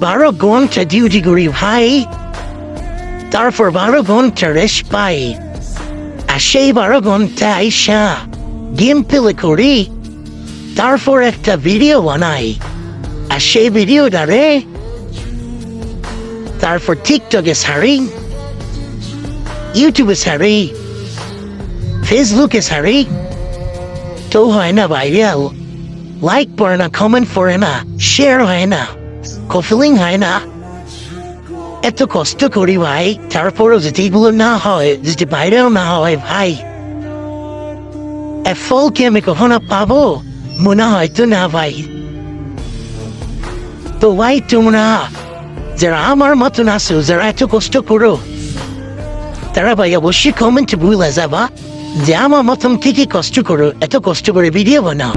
12 ঘন্টা ডিউটি করি ভাই, তারপর 12 ঘন্টা রেস্ট পাই, আর সেই 12 ঘন্টা আইসা গেম প্লে করি, তারপর একটা ভিডিও বানাই, আর সেই ভিডিওটারে তারপর টিকটকে ছাড়ি, ইউটিউবে ছাড়ি, ফেসবুকে ছাড়ি, তো হয় না ভাইরাল, লাইক পড়ে না, কমেন্ট পড়ে না, শেয়ার হয় না, কফিলিং হয় না। এত কষ্ট করি ভাই, তারপরও যদি এগুলো না হয়, যদি ভাইরাল না হয় ভাই, এ ফল কি আমি কখনো পাবো? মনে হয় তো না ভাই। তো ভাই তোমরা যারা আমার মতন আছো, যারা এত কষ্ট করো, তারা ভাই অবশ্যই কমেন্টে ভুলে যাবা যে আমার মতন কি কি কষ্ট করো, এত কষ্ট করে ভিডিও বানাও।